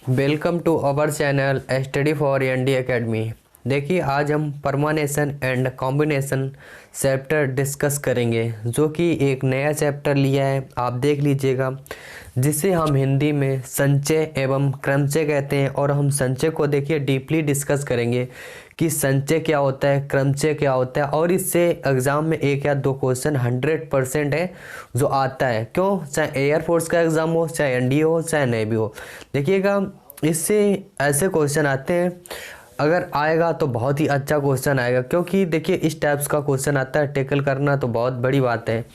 Welcome to our channel study for ND academy. देखिए आज हम permutation and combination chapter discuss करेंगे, जो कि एक नया चैप्टर लिया है, आप देख लीजिएगा, जिसे हम हिंदी में संचय एवं क्रमचय कहते हैं। और हम संचय को देखिए डीपली डिस्कस करेंगे कि संचय क्या होता है, क्रमचय क्या होता है, और इससे एग्ज़ाम में एक या दो क्वेश्चन 100% है जो आता है। क्यों? चाहे एयरफोर्स का एग्ज़ाम हो, चाहे एनडीए हो, चाहे नेवी हो, देखिएगा इससे ऐसे क्वेश्चन आते हैं। अगर आएगा तो बहुत ही अच्छा क्वेश्चन आएगा, क्योंकि देखिए इस टाइप्स का क्वेश्चन आता है, टैकल करना तो बहुत बड़ी बात है।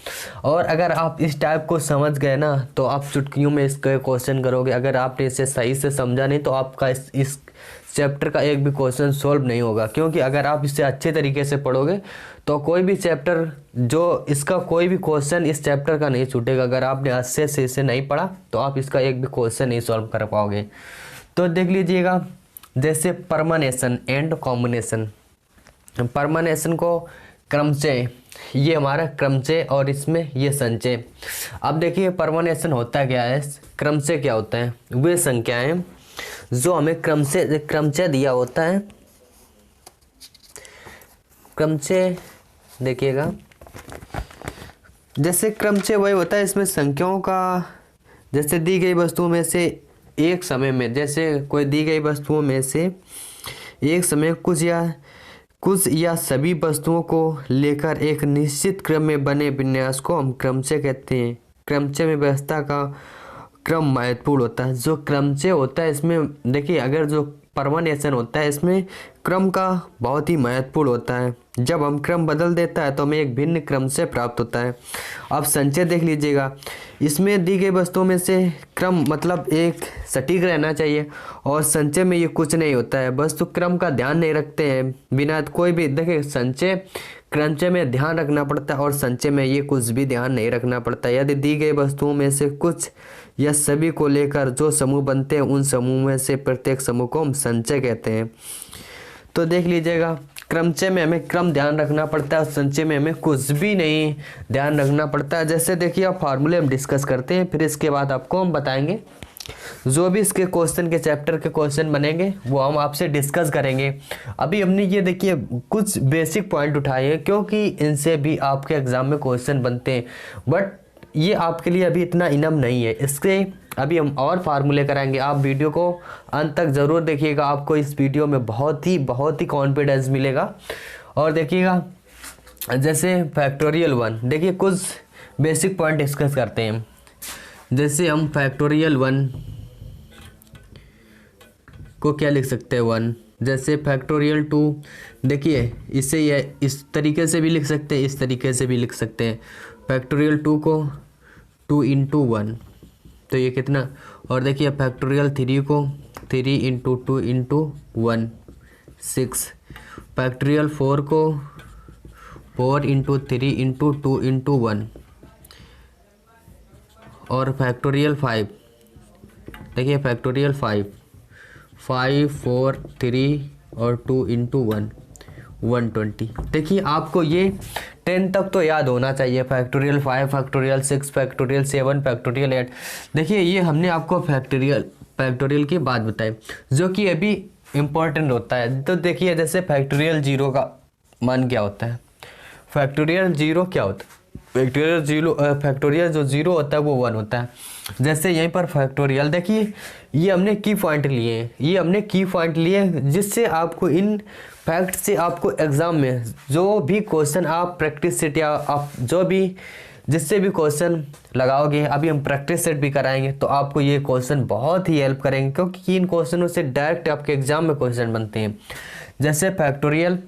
और अगर आप इस टाइप को समझ गए ना, तो आप चुटकियों में इसके क्वेश्चन करोगे। अगर आपने इसे सही से समझा नहीं तो आपका इस चैप्टर का एक भी क्वेश्चन सॉल्व नहीं होगा। क्योंकि अगर आप इसे अच्छे तरीके से पढ़ोगे तो कोई भी चैप्टर, जो इसका कोई भी क्वेश्चन इस चैप्टर का नहीं छूटेगा। अगर आपने अच्छे से इसे नहीं पढ़ा तो आप इसका एक भी क्वेश्चन नहीं सॉल्व कर पाओगे। तो देख लीजिएगा, जैसे परमानेशन एंड कॉम्बिनेशन। परमानेशन को क्रमचय, ये हमारा क्रमचय, और इसमें ये संचय। अब देखिए परमानेशन होता क्या है, क्रमचय क्या होता है। वे संख्याएं जो हमें क्रमचय दिया होता है। क्रमचय देखिएगा, जैसे क्रमचय वही होता है, इसमें संख्याओं का, जैसे दी गई वस्तुओं में से एक समय में, जैसे कोई दी गई वस्तुओं में से एक समय कुछ या सभी वस्तुओं को लेकर एक निश्चित क्रम में बने विन्यास को हम क्रमचय कहते हैं। क्रमचय में व्यवस्था का क्रम महत्वपूर्ण होता है। जो क्रमचय होता है इसमें देखिए, अगर जो परमानेशन होता है इसमें क्रम का बहुत ही महत्वपूर्ण होता है। जब हम क्रम बदल देता है तो हमें एक भिन्न क्रम से प्राप्त होता है। अब संचय देख लीजिएगा, इसमें दी गई वस्तुओं में से क्रम मतलब एक सटीक रहना चाहिए, और संचय में ये कुछ नहीं होता है। वस्तु क्रम का ध्यान नहीं रखते हैं बिना कोई भी। देखिए संचय क्रमचय में ध्यान रखना पड़ता है, और संचय में ये कुछ भी ध्यान नहीं रखना पड़ता। यदि दी गई वस्तुओं में से कुछ या सभी को लेकर जो समूह बनते हैं, उन समूह में से प्रत्येक समूह को हम संचय कहते हैं। तो देख लीजिएगा, क्रमचय में हमें क्रम ध्यान रखना पड़ता है, और संचय में हमें कुछ भी नहीं ध्यान रखना पड़ता है। जैसे देखिए आप फार्मूले हम डिस्कस करते हैं, फिर इसके बाद आपको हम बताएंगे जो भी इसके क्वेश्चन के चैप्टर के क्वेश्चन बनेंगे वो हम आपसे डिस्कस करेंगे। अभी हमने ये देखिए कुछ बेसिक पॉइंट उठाए हैं, क्योंकि इनसे भी आपके एग्जाम में क्वेश्चन बनते हैं, बट ये आपके लिए अभी इतना इनम नहीं है। इसके अभी हम और फार्मूले कराएंगे। आप वीडियो को अंत तक ज़रूर देखिएगा, आपको इस वीडियो में बहुत ही कॉन्फिडेंस मिलेगा। और देखिएगा, जैसे फैक्टोरियल 1, देखिए कुछ बेसिक पॉइंट डिस्कस करते हैं। जैसे हम फैक्टोरियल 1 को क्या लिख सकते हैं 1, जैसे फैक्टोरियल 2, देखिए इसे ये इस तरीके से भी लिख सकते हैं, इस तरीके से भी लिख सकते हैं। फैक्टोरियल 2 को 2 × 1, तो ये कितना। और देखिए फैक्टोरियल 3 को 3 × 2 × 1 6। फैक्टोरियल 4 को 4 × 3 × 2 × 1। और फैक्टोरियल 5, देखिए फैक्टोरियल 5 4 3 और 2 × 1 120। देखिए आपको ये 10 तक तो याद होना चाहिए। Factorial 5, factorial 6, factorial 7, factorial 8। देखिए ये हमने आपको फैक्टोरियल की बात बताई, जो कि अभी इम्पोर्टेंट होता है। तो देखिए जैसे फैक्टोरियल 0 का मान क्या होता है, फैक्टोरियल 0 क्या होता है, फैक्टोरियल जो 0 होता है वो 1 होता है। जैसे यहीं पर फैक्टोरियल देखिए, ये हमने की पॉइंट लिए हैं, ये हमने की पॉइंट लिए जिससे आपको इन फैक्ट से आपको एग्ज़ाम में जो भी क्वेश्चन आप प्रैक्टिस सेट या आप जो भी जिससे भी क्वेश्चन लगाओगे, अभी हम प्रैक्टिस सेट भी कराएंगे, तो आपको ये क्वेश्चन बहुत ही हेल्प करेंगे, क्योंकि इन क्वेश्चनों से डायरेक्ट आपके एग्जाम में क्वेश्चन बनते हैं। जैसे फैक्टोरियल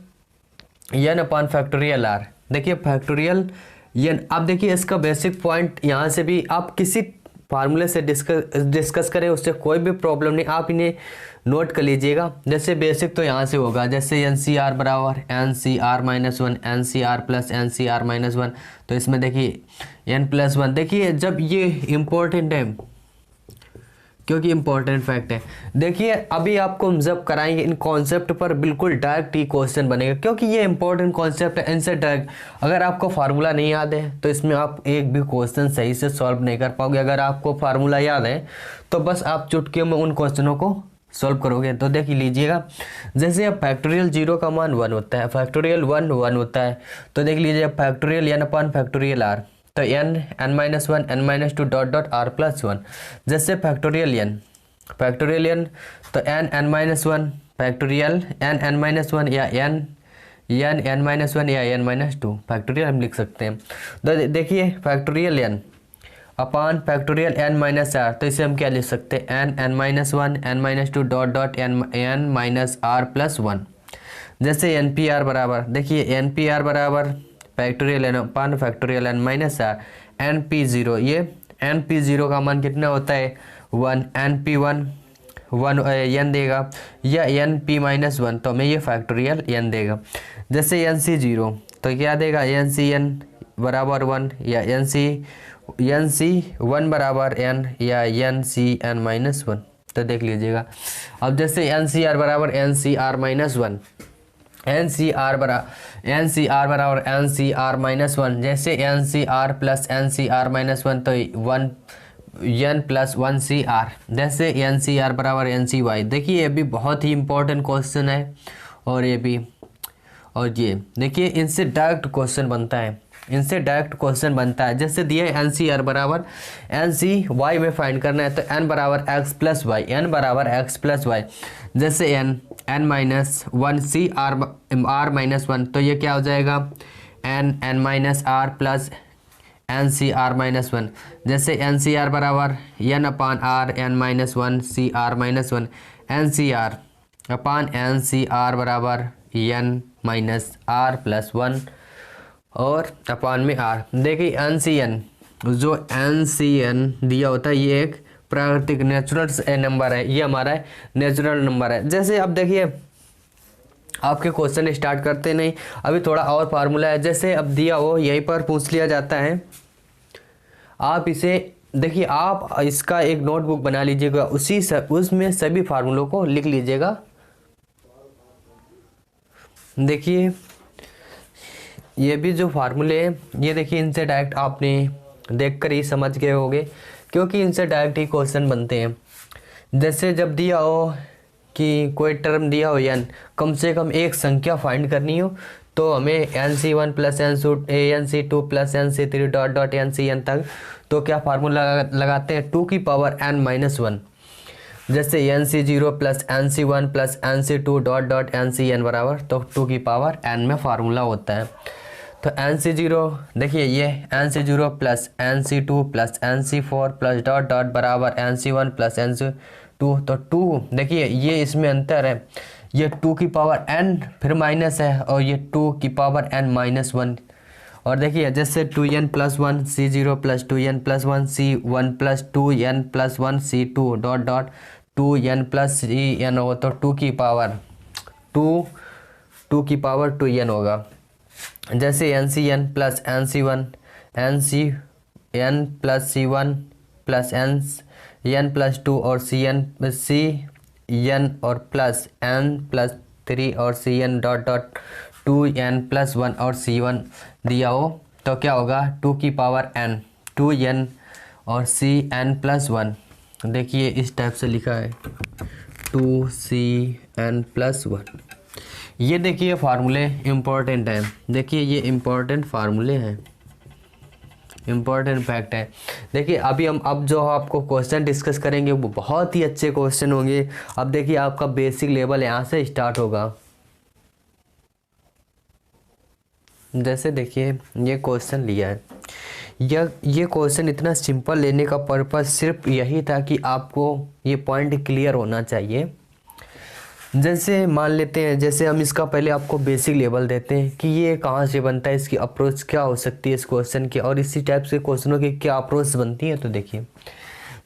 n/फैक्टोरियल r, देखिए फैक्टोरियल n। अब देखिए इसका बेसिक पॉइंट यहाँ से भी आप किसी फार्मूले से डिस्कस करें, उससे कोई भी प्रॉब्लम नहीं, आप इन्हें नोट कर लीजिएगा। जैसे बेसिक तो यहाँ से होगा, जैसे NCR बराबर NCR-1 NCR + NCR-1। तो इसमें देखिए n + 1, देखिए जब ये इम्पोर्टेंट है, क्योंकि इंपॉर्टेंट फैक्ट है। देखिए अभी आपको हम जब कराएंगे इन कॉन्सेप्ट पर बिल्कुल डायरेक्ट ही क्वेश्चन बनेगा, क्योंकि ये इंपॉर्टेंट कॉन्सेप्ट है। इनसे डायरेक्ट अगर आपको फार्मूला नहीं याद है तो इसमें आप एक भी क्वेश्चन सही से सॉल्व नहीं कर पाओगे। अगर आपको फार्मूला याद है तो बस आप चुटकियों में उन क्वेश्चनों को सॉल्व करोगे। तो देख लीजिएगा, जैसे अब फैक्टोरियल 0 का मान 1 होता है, फैक्टोरियल 1 1 होता है, तो देख लीजिए factorial n upon factorial r, तो n n-1 n-2 dot dot r plus 1। जैसे फैक्टोरियल n तो n n-1 factorial n n-1 या n n-1 या n-2 फैक्टोरियल हम लिख सकते हैं। तो देखिए factorial n upon factorial n minus R, तो इसे हम क्या लिख सकते हैं, n n-1 n-2 dot dot n minus R plus 1। जैसे एन पी आर बराबर, देखिए एन पी आर बराबर factorial n upon factorial n minus R N P zero. ये एन पी ज़ीरो का मान कितना होता है 1, एन पी 1 n देगा, या एन पी माइनस 1 तो हमें ये फैक्टोरियल n देगा। जैसे एन सी 0 तो क्या देगा, एन सी n बराबर 1 या एन सी 1 बराबर n या एन सी n माइनस 1। तो देख लीजिएगा अब जैसे एन सी आर बराबर N C R minus 1, N C R बराबर एन सी आर माइनस 1। जैसे N C R plus N C R minus 1 तो 1 एन प्लस 1 सी आर। जैसे एन सी आर बराबर एन सी वाई। देखिए ये भी बहुत ही इंपॉर्टेंट क्वेश्चन है, और ये भी, और ये देखिए इनसे डायरेक्ट क्वेश्चन बनता है, इनसे डायरेक्ट क्वेश्चन बनता है। जैसे दिया है एन सी आर बराबर एन सी वाई में फाइंड करना है, तो एन बराबर एक्स प्लस वाई, एन बराबर एक्स प्लस वाई। जैसे N minus 1 C R minus 1, तो ये क्या हो जाएगा N minus R plus N C R minus 1। जैसे एन सी आर बराबर N upon R N minus 1 C R minus 1, N C R upon N C R बराबर N minus R plus 1 और अपान में आर। देखिए N C N, जो N C N दिया होता है ये एक प्राकृतिक नेचुरल नंबर है, ये हमारा नेचुरल नंबर है। जैसे अब देखिए आपके क्वेश्चन स्टार्ट करते नहीं, अभी थोड़ा और फार्मूला है। जैसे अब दिया हो यहीं पर पूछ लिया जाता है, आप इसे देखिए, आप इसका एक नोटबुक बना लीजिएगा, उसमें सभी फार्मूलों को लिख लीजिएगा। देखिए ये भी जो फार्मूले हैं ये देखिए, इनसे डायरेक्ट आपने देखकर ही समझ गए होंगे, क्योंकि इनसे डायरेक्ट ही क्वेश्चन बनते हैं। जैसे जब दिया हो कि कोई टर्म दिया हो एन, कम से कम एक संख्या फाइंड करनी हो, तो हमें एन सी 1 plus N C 2 plus N C 3 dot dot N C N तक, तो क्या फार्मूला लगाते हैं 2 की पावर n माइनस 1। जैसे N C 0 plus N C 1 plus N C 2 dot dot N C N बराबर, तो 2 की पावर n में फार्मूला होता है। तो एन सी 0 देखिए, ये एन सी 0 plus N C 2 plus N c 4 plus dot dot बराबर N C 1 plus N C 2, तो 2 देखिए ये इसमें अंतर है, ये 2 की पावर n फिर माइनस है, और ये 2 की पावर n माइनस 1। और देखिए जैसे 2n plus 1 C 0 plus 2n plus 1 C 1 plus 2n plus 1 C 2 dot dot 2n plus C n हो, तो 2 की पावर 2n होगा। जैसे N C n plus N C 1 N C n plus C 1 plus n plus 2 और C n और plus n plus 3 और C n dot dot 2n plus 1 और सी 1 दिया हो, तो क्या होगा 2 की पावर n 2n और सी एन प्लस 1। देखिए इस टाइप से लिखा है 2cn प्लस 1। ये देखिए फार्मूले इम्पोर्टेंट हैं, देखिए ये इम्पोर्टेंट फार्मूले हैं, इम्पोर्टेंट फैक्ट है। देखिए अभी हम अब जो आपको क्वेश्चन डिस्कस करेंगे वो बहुत ही अच्छे क्वेश्चन होंगे। अब देखिए आपका बेसिक लेवल यहाँ से स्टार्ट होगा। जैसे देखिए ये क्वेश्चन लिया है, ये क्वेश्चन इतना सिंपल लेने का पर्पस सिर्फ यही था कि आपको ये पॉइंट क्लियर होना चाहिए। जैसे मान लेते हैं, जैसे हम इसका पहले आपको बेसिक लेवल देते हैं कि ये कहाँ से बनता है, इसकी अप्रोच क्या हो सकती है इस क्वेश्चन की, और इसी टाइप से क्वेश्चनों की क्या अप्रोच बनती है। तो देखिए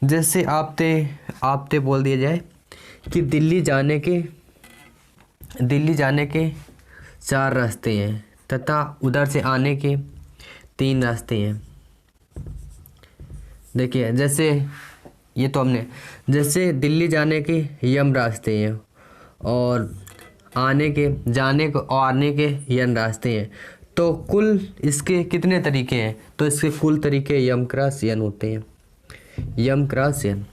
जैसे आपते बोल दिया जाए कि दिल्ली जाने के 4 रास्ते हैं तथा उधर से आने के 3 रास्ते हैं। देखिए जैसे ये तो हमने, जैसे दिल्ली जाने के यम रास्ते हैं और आने के, जाने को और आने के यन रास्ते हैं, तो कुल इसके कितने तरीके हैं? तो इसके कुल तरीके यम क्रॉस यन होते हैं, यम क्रॉस यन।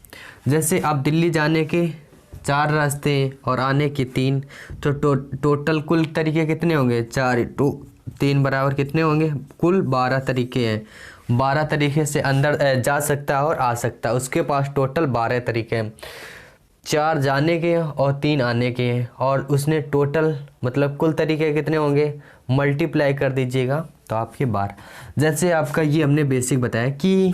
जैसे आप दिल्ली जाने के 4 रास्ते हैं और आने के 3, तो टोटल कुल तरीके कितने होंगे? 4 टू 3 बराबर कितने होंगे? कुल 12 तरीके हैं। 12 तरीके से अंदर जा सकता है और आ सकता है, उसके पास टोटल 12 तरीके हैं। 4 जाने के और 3 आने के हैं, और उसने टोटल मतलब कुल तरीके कितने होंगे? मल्टीप्लाई कर दीजिएगा तो आपके 12। जैसे आपका ये हमने बेसिक बताया कि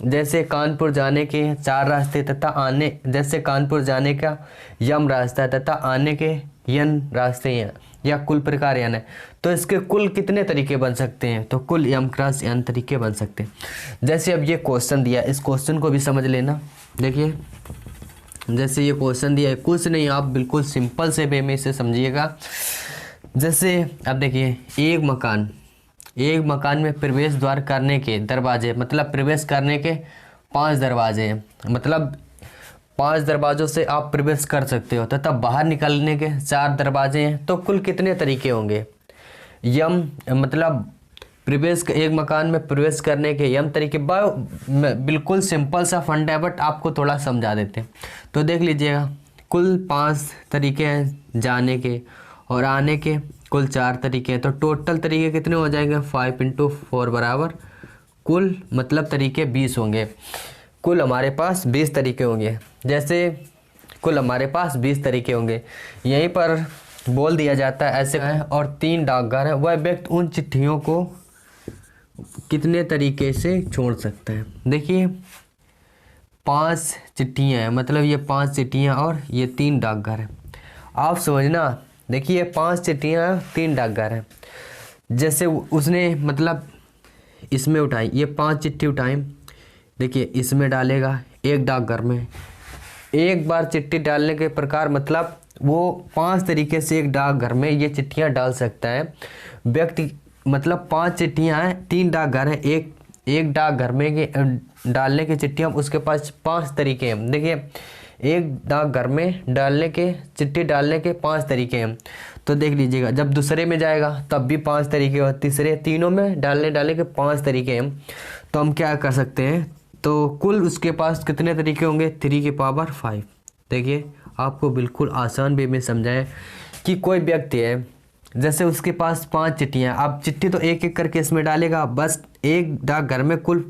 जैसे कानपुर जाने के 4 रास्ते तथा आने, जैसे कानपुर जाने का यम रास्ता तथा आने के यन रास्ते हैं या कुल प्रकार यन है, तो इसके कुल कितने तरीके बन सकते हैं? तो कुल यम क्रॉस यन तरीके बन सकते हैं। जैसे अब ये क्वेश्चन दिया, इस क्वेश्चन को भी समझ लेना। देखिए जैसे ये क्वेश्चन दिया है, कुछ नहीं, आप बिल्कुल सिंपल से वे में इसे समझिएगा। जैसे अब देखिए, एक मकान में प्रवेश द्वार करने के दरवाजे, मतलब प्रवेश करने के 5 दरवाजे हैं, मतलब 5 दरवाज़ों से आप प्रवेश कर सकते हो, तथा बाहर निकलने के 4 दरवाजे हैं, तो कुल कितने तरीके होंगे? यम मतलब प्रवेश, एक मकान में प्रवेश करने के यम तरीके। बिल्कुल सिंपल सा फंड है, बट आपको थोड़ा समझा देते हैं। तो देख लीजिएगा, कुल 5 तरीके हैं जाने के, और आने के कुल 4 तरीके हैं, तो टोटल तरीके कितने हो जाएंगे? 5 × 4 बराबर कुल मतलब तरीके 20 होंगे। कुल हमारे पास 20 तरीके होंगे। जैसे कुल हमारे पास 20 तरीके होंगे, यहीं पर बोल दिया जाता है ऐसे है। और 3 डाकघर है, वह व्यक्ति उन चिट्ठियों को कितने तरीके से छोड़ सकता है? देखिए 5 चिट्ठियाँ हैं, मतलब ये 5 चिट्ठियाँ और ये 3 डाकघर है। आप समझना, देखिए 5 चिट्ठियाँ 3 डाकघर हैं। जैसे उसने मतलब इसमें उठाई, ये 5 चिट्ठी उठाई, देखिए इसमें डालेगा एक डाकघर में। एक बार चिट्ठी डालने के प्रकार मतलब वो 5 तरीके से एक डाकघर में ये चिट्ठियाँ डाल सकता है व्यक्ति। मतलब 5 चिट्ठियाँ हैं, 3 डाकघर हैं, एक डाकघर में के डालने की चिट्ठियाँ, उसके पास 5 तरीके हैं। देखिए एक डाकघर में डालने के चिट्ठी डालने के 5 तरीके हैं। तो देख लीजिएगा, जब दूसरे में जाएगा तब भी 5 तरीके, और तीसरे, तीनों में डालने के 5 तरीके हैं। तो हम क्या कर सकते हैं? तो कुल उसके पास कितने तरीके होंगे? 3 की पावर 5। देखिए आपको बिल्कुल आसान वे में समझाएं कि कोई व्यक्ति है, जैसे उसके पास 5 चिट्ठियाँ, अब चिट्ठी तो एक एक करके इसमें डालेगा, बस एक डाकघर में कुल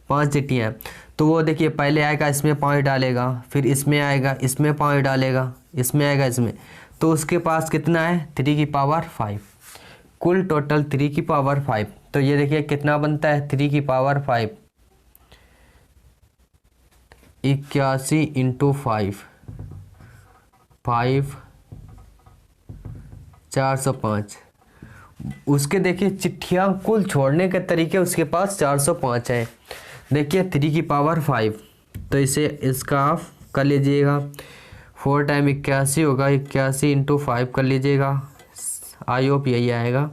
5 चिट्ठियाँ। तो वो देखिए पहले आएगा इसमें 5 डालेगा, फिर इसमें आएगा, इसमें 5 डालेगा, इसमें आएगा, इसमें, तो उसके पास कितना है? 3 की पावर 5। कुल टोटल 3 की पावर 5। तो ये देखिए कितना बनता है? 3 की पावर 5, 81 × 5, 405। उसके देखिए चिट्ठियाँ कुल छोड़ने के तरीके उसके पास 405 हैं। देखिए 3 की पावर 5, तो इसे इसका आप कर लीजिएगा, 4 टाइम 81 होगा, 81 × 5 कर लीजिएगा, आई होप यही आएगा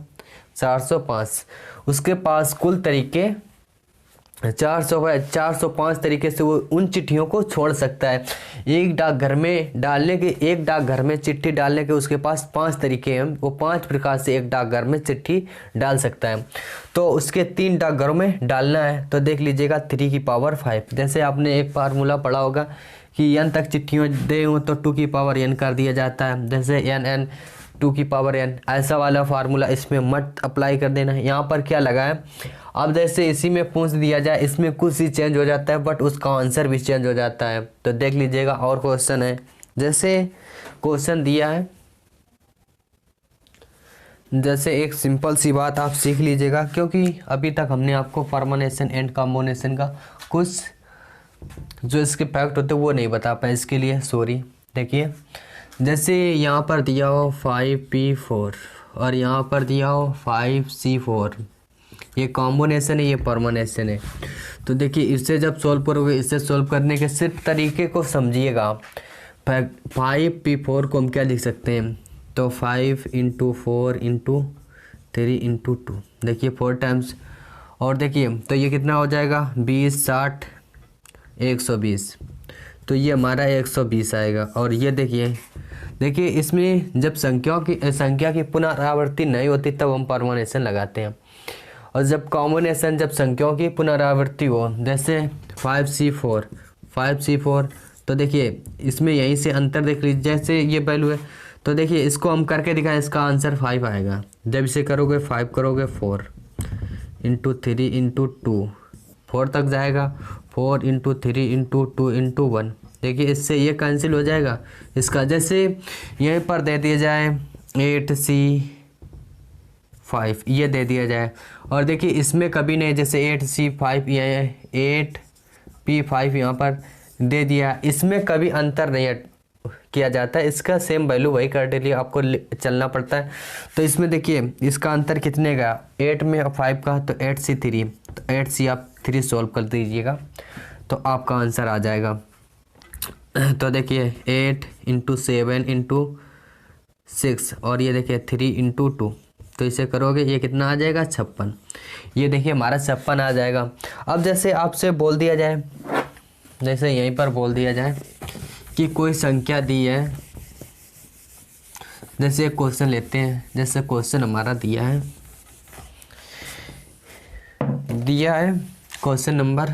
405। उसके पास कुल तरीके 405 तरीके से वो उन चिट्ठियों को छोड़ सकता है। एक डाकघर में चिट्ठी डालने के उसके पास 5 तरीके हैं, वो 5 प्रकार से एक डाकघर में चिट्ठी डाल सकता है। तो उसके 3 डाकघरों में डालना है, तो देख लीजिएगा 3 की पावर 5। जैसे आपने एक फार्मूला पढ़ा होगा कि n तक चिट्ठियों दे हूँ तो 2 की पावर n कर दिया जाता है, जैसे n 2 की पावर n, ऐसा वाला फार्मूला इसमें मत अप्लाई कर देना। यहाँ पर क्या लगा है, अब जैसे इसी में पूछ दिया जाए, इसमें कुछ ही चेंज हो जाता है, बट उसका आंसर भी चेंज हो जाता है। तो देख लीजिएगा, और क्वेश्चन है, जैसे क्वेश्चन दिया है, जैसे एक सिंपल सी बात आप सीख लीजिएगा, क्योंकि अभी तक हमने आपको फॉर्मुलेशन एंड कॉम्बिनेशन का कुछ जो इसके फैक्ट होते हैं वो नहीं बता पाए, इसके लिए सॉरी। देखिए जैसे यहाँ पर दिया हो 5p4 और यहाँ पर दिया हो 5c4, ये कॉम्बिनेशन है, ये परमानेशन है। तो देखिए इससे जब सॉल्व करोगे, इससे सॉल्व करने के सिर्फ तरीके को समझिएगा। 5p4 को हम क्या लिख सकते हैं? तो 5 × 4 × 3 × 2, देखिए 4 टाइम्स, और देखिए तो ये कितना हो जाएगा? 20, 60, 120। तो ये हमारा 120 आएगा। और ये देखिए इसमें जब संख्या की पुनरावृत्ति नहीं होती तब हम परमुटेशन लगाते हैं, और जब कॉम्बिनेशन जब संख्याओं की पुनरावृत्ति हो, जैसे 5C4 तो देखिए इसमें यहीं से अंतर देख लीजिए, जैसे ये वैल्यू है तो देखिए इसको हम करके दिखाएं, इसका आंसर 5 आएगा। जब इसे करोगे 5 करोगे 4 इंटू 3 इंटू 2 4 तक जाएगा, 4 इंटू 3 इंटू 2 इंटू 1। देखिए इससे ये कैंसिल हो जाएगा इसका, जैसे यहीं पर दे दिया जाए 8C5 ये दे दिया जाए, और देखिए इसमें कभी नहीं, जैसे 8C5 ये 8P5 यहाँ पर दे दिया, इसमें कभी अंतर नहीं किया जाता है, इसका सेम वैल्यू वही कर लिए आपको चलना पड़ता है। तो इसमें देखिए इसका अंतर कितने का, 8 में 5 का, तो 8C3, तो 8C आप 3 सॉल्व कर दीजिएगा तो आपका आंसर आ जाएगा। तो देखिए 8 इंटू 7 इंटू 6 और ये देखिए 3 इंटू 2, तो इसे करोगे ये कितना आ जाएगा 56। ये देखिए हमारा 56 आ जाएगा। अब जैसे आपसे बोल दिया जाए, जैसे यहीं पर बोल दिया जाए कि कोई संख्या दी है, जैसे एक क्वेश्चन लेते हैं, जैसे क्वेश्चन हमारा दिया है क्वेश्चन नंबर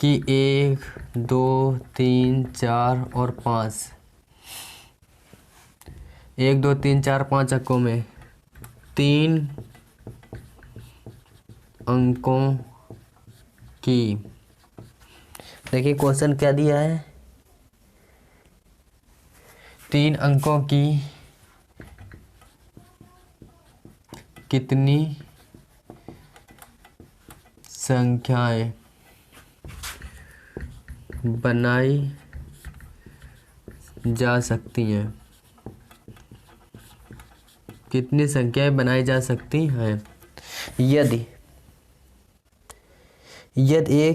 कि 1 2 3 4 और 5, 1 2 3 4 5 अंकों में 3 अंकों की, देखिए क्वेश्चन क्या दिया है, 3 अंकों की कितनी संख्याएं बनाई जा सकती हैं, कितनी संख्याएं बनाई जा सकती हैं यदि एक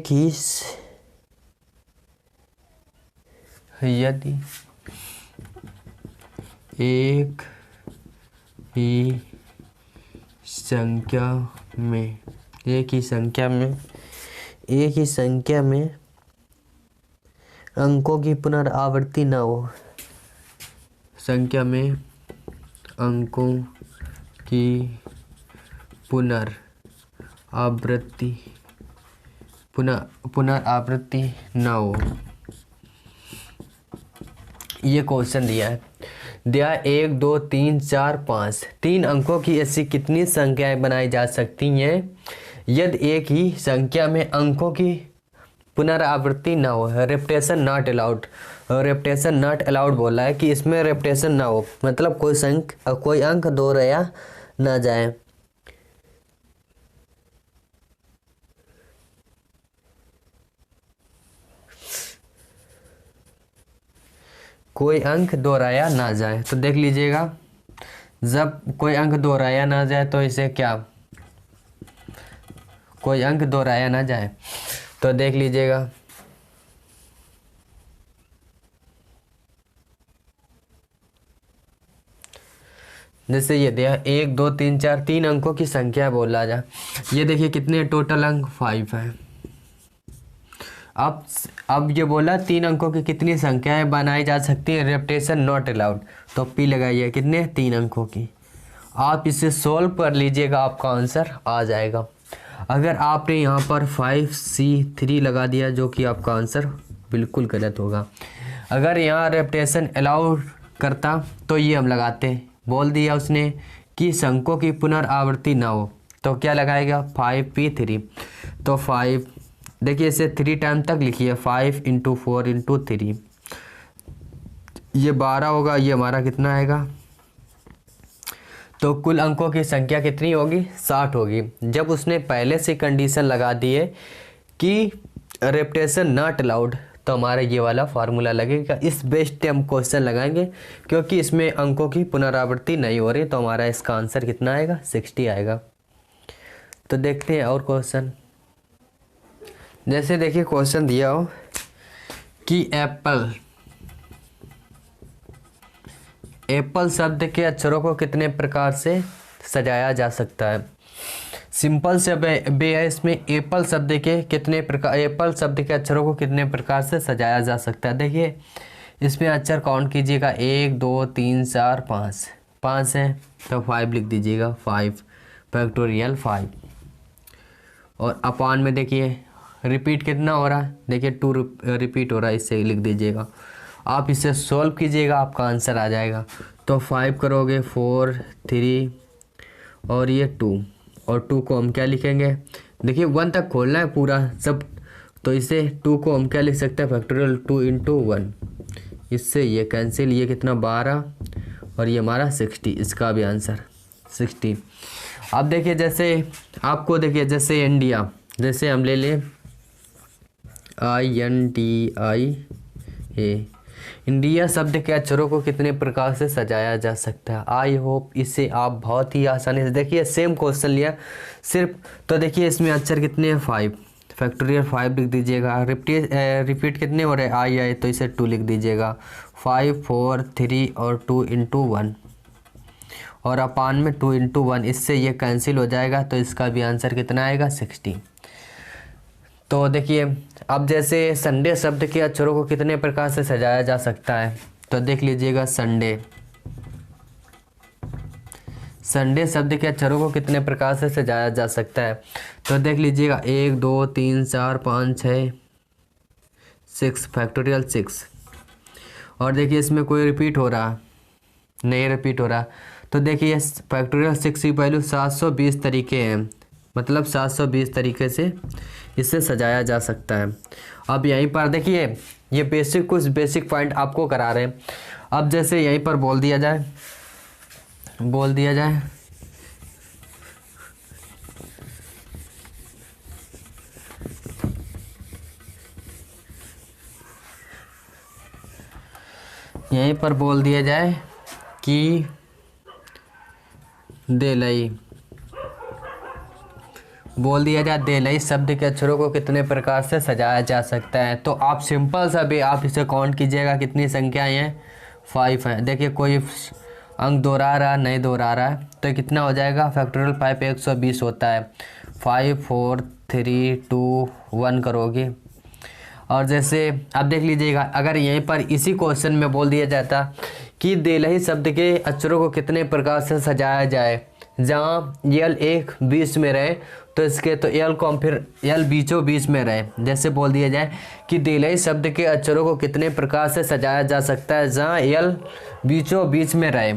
ही संख्या में अंकों की पुनरावृत्ति न हो, संख्या में अंकों की पुनरावृत्ति न हो। ये क्वेश्चन दिया है 1 2 3 4 5, 3 अंकों की ऐसी कितनी संख्याएं बनाई जा सकती हैं यदि एक ही संख्या में अंकों की पुनरावृत्ति ना हो। रेपिटेशन नॉट अलाउड बोला है कि इसमें रेपिटेशन ना हो, मतलब कोई अंक दोहराया ना जाए। कोई अंक दोहराया ना जाए, तो देख लीजिएगा जब कोई अंक दोहराया ना जाए तो इसे क्या, कोई अंक दोहराया ना जाए, तो देख लीजिएगा जैसे ये दिया 1 2 3 4, 3 अंकों की संख्या बोला जा, ये देखिए कितने टोटल अंक 5 है। अब ये बोला 3 अंकों की कितनी संख्याएं बनाई जा सकती है, रेपिटेशन नॉट अलाउड, तो P लगाइए कितने 3 अंकों की। आप इसे सॉल्व कर लीजिएगा आपका आंसर आ जाएगा। अगर आपने यहाँ पर 5C3 लगा दिया जो कि आपका आंसर बिल्कुल गलत होगा। अगर यहाँ रेपिटेशन अलाउड करता तो ये हम लगाते, बोल दिया उसने कि संख्यों की पुनरावृत्ति ना हो, तो क्या लगाएगा 5P3, तो 5 देखिए इसे 3 टाइम तक लिखिए, 5 इंटू 4 इंटू 3, ये 12 होगा, ये हमारा कितना आएगा, तो कुल अंकों की संख्या कितनी होगी 60 होगी। जब उसने पहले से कंडीशन लगा दी है कि रेपिटेशन नॉट अलाउड, तो हमारा ये वाला फार्मूला लगेगा। इस बेस पे हम क्वेश्चन लगाएंगे क्योंकि इसमें अंकों की पुनरावृत्ति नहीं हो रही, तो हमारा इसका आंसर कितना आएगा 60 आएगा। तो देखते हैं और क्वेश्चन, जैसे देखिए क्वेश्चन दिया हो कि एप्पल शब्द के अक्षरों को कितने प्रकार से सजाया जा सकता है। सिंपल से बे है। इसमें एप्पल शब्द के कितने प्रकार, एप्पल शब्द के अक्षरों को कितने प्रकार से सजाया जा सकता है। देखिए इसमें अक्षर काउंट कीजिएगा, 1 2 3 4 5, 5 है तो 5 लिख दीजिएगा, 5 फैक्टोरियल 5। और अपान में देखिए रिपीट कितना हो रहा है, देखिए 2 रिपीट हो रहा है, इससे लिख दीजिएगा। आप इसे सॉल्व कीजिएगा, आपका आंसर आ जाएगा। तो 5 करोगे 4 3 और ये 2, और 2 को हम क्या लिखेंगे, देखिए 1 तक खोलना है पूरा सब, तो इसे 2 को हम क्या लिख सकते हैं, फैक्टोरियल 2 इंटू 1। इससे ये कैंसिल, ये कितना 12 और ये हमारा 60, इसका भी आंसर 60। अब देखिए जैसे आपको देखिए जैसे इंडिया, जैसे हम ले लें INDIA, इंडिया शब्द के अक्षरों को कितने प्रकार से सजाया जा सकता है। आई होप इसे आप बहुत ही आसानी से, देखिए सेम क्वेश्चन लिया सिर्फ, तो देखिए इसमें अक्षर कितने हैं, 5 फैक्टोरियल 5 लिख दीजिएगा। रिपीट कितने हो रहे हैं, आई तो इसे 2 लिख दीजिएगा। 5 4 3 और 2 इंटू 1, और अपान में 2 इंटू 1, इससे ये कैंसिल हो जाएगा, तो इसका भी आंसर कितना आएगा, 60। तो देखिए अब जैसे संडे शब्द के अक्षरों को कितने प्रकार से सजाया जा सकता है, तो देख लीजिएगा संडे शब्द के अक्षरों को कितने प्रकार से सजाया जा सकता है। तो देख लीजिएगा 1 2 3 4 5 6 6 फैक्टोरियल 6। और देखिए इसमें कोई रिपीट हो रहा नहीं, रिपीट हो रहा, तो देखिए फैक्टोरियल 6 की वैल्यू 720 तरीके हैं, मतलब 720 तरीके से इसे सजाया जा सकता है। अब यहीं पर देखिए ये कुछ बेसिक पॉइंट आपको करा रहे हैं। अब जैसे यहीं पर बोल दिया जाए यहीं पर बोल दिया जाए कि देलई शब्द के अक्षरों को कितने प्रकार से सजाया जा सकता है। तो आप सिंपल सा भी आप इसे काउंट कीजिएगा, कितनी संख्याएं हैं, 5 हैं। देखिए कोई अंक दोहरा रहा नहीं दोहरा रहा है, तो कितना हो जाएगा, फैक्टोरियल 5 120 होता है। 5 4 3 2 1 करोगे। और जैसे आप देख लीजिएगा, अगर यहीं पर इसी क्वेश्चन में बोल दिया जाता कि देलही शब्द के अक्षरों को कितने प्रकार से सजाया जाए, जहाँ यल एक बीच में रहे, तो इसके तो यल को हम फिर यल बीचों बीच में रहे। जैसे बोल दिया जाए कि देलही शब्द के अक्षरों को कितने प्रकार से सजाया जा सकता है, जहाँ यल बीचों बीच में रहे,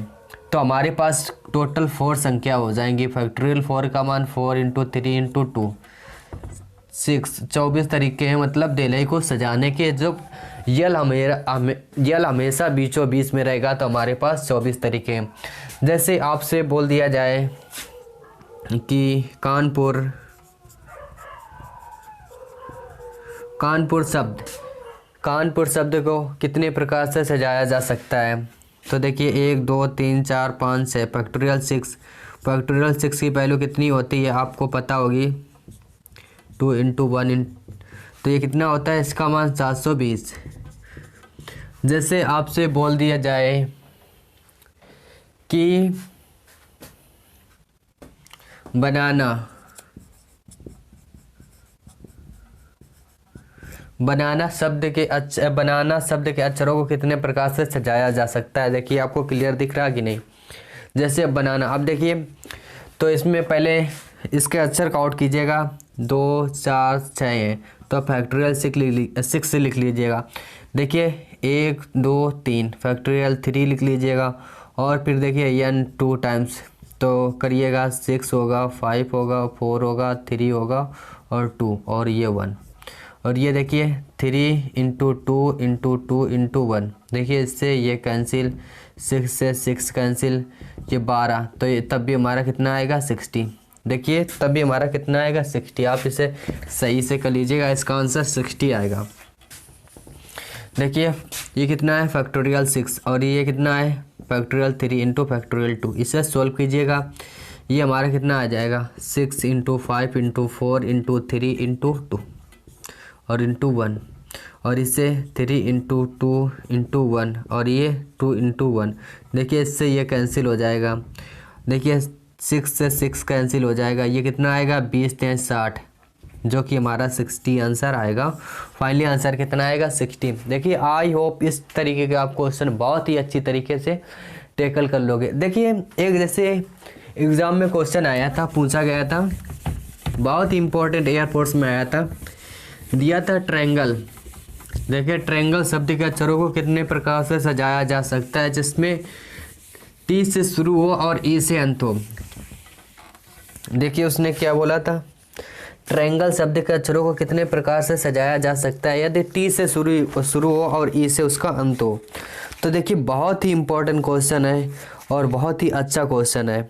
तो हमारे पास टोटल 4 संख्या हो जाएंगी। फैक्टोरियल 4 का मान 4 इंटू 3 इंटू 2 6, 24 तरीके हैं, मतलब देलही को सजाने के। जो यल हमेशा बीचों बीच में रहेगा, तो हमारे पास 24 तरीके हैं। जैसे आपसे बोल दिया जाए कि कानपुर शब्द को कितने प्रकार से सजाया जा सकता है, तो देखिए 1 2 3 4 5 6 फैक्टोरियल 6 की वैल्यू कितनी होती है आपको पता होगी, 2 इंटू 1, तो ये कितना होता है, इसका मान 720। जैसे आपसे बोल दिया जाए कि बनाना शब्द के अक्षरों को कितने प्रकार से सजाया जा सकता है। देखिए आपको क्लियर दिख रहा कि नहीं। जैसे बनाना, अब देखिए तो इसमें पहले इसके अक्षर काउंट कीजिएगा, 2 4 6 है, तो फैक्टोरियल 6 से लिख लीजिएगा। देखिए 1 2 3 फैक्टोरियल 3 लिख लीजिएगा, और फिर देखिए n 2 टाइम्स, तो करिएगा 6 होगा, 5 होगा, 4 होगा, 3 होगा और 2, और ये 1। और ये देखिए 3 इंटू 2 इंटू 2 इंटू 1, देखिए इससे ये कैंसिल, 6 से 6 कैंसिल, ये 12, तो ये तब भी हमारा कितना आएगा, 60। देखिए तब भी हमारा कितना आएगा, 60। आप इसे सही से कर लीजिएगा, इसका आंसर 60 आएगा। देखिए ये कितना है, फैक्टोरियल 6, और ये कितना है, फैक्टोरियल 3 इंटू फैक्टोरियल 2। इसे सोल्व कीजिएगा, ये हमारा कितना आ जाएगा, 6 इंटू 5 इंटू 4 इंटू 3 इंटू 2 और इंटू 1, और इससे 3 इंटू 2 इंटू 1, और ये 2 इंटू 1। देखिए इससे ये कैंसिल हो जाएगा। देखिए 6 से 6 कैंसिल हो जाएगा, ये कितना आएगा 20 × 60, जो कि हमारा 60 आंसर आएगा। फाइनली आंसर कितना आएगा 60। देखिए आई होप इस तरीके के आप क्वेश्चन बहुत ही अच्छी तरीके से टैकल कर लोगे। देखिए एक जैसे एग्ज़ाम में क्वेश्चन आया था, पूछा गया था, बहुत ही इंपॉर्टेंट एयरफोर्स में आया था, दिया था ट्रायंगल। देखिए ट्रायंगल शब्द के अक्षरों को कितने प्रकार से सजाया जा सकता है, जिसमें टी से शुरू हो और ई से अंत हो। देखिए उसने क्या बोला था, ट्रायंगल शब्द के अक्षरों को कितने प्रकार से सजाया जा सकता है यदि टी से शुरू हो और ई से उसका अंत हो। तो देखिए बहुत ही इंपॉर्टेंट क्वेश्चन है और बहुत ही अच्छा क्वेश्चन है।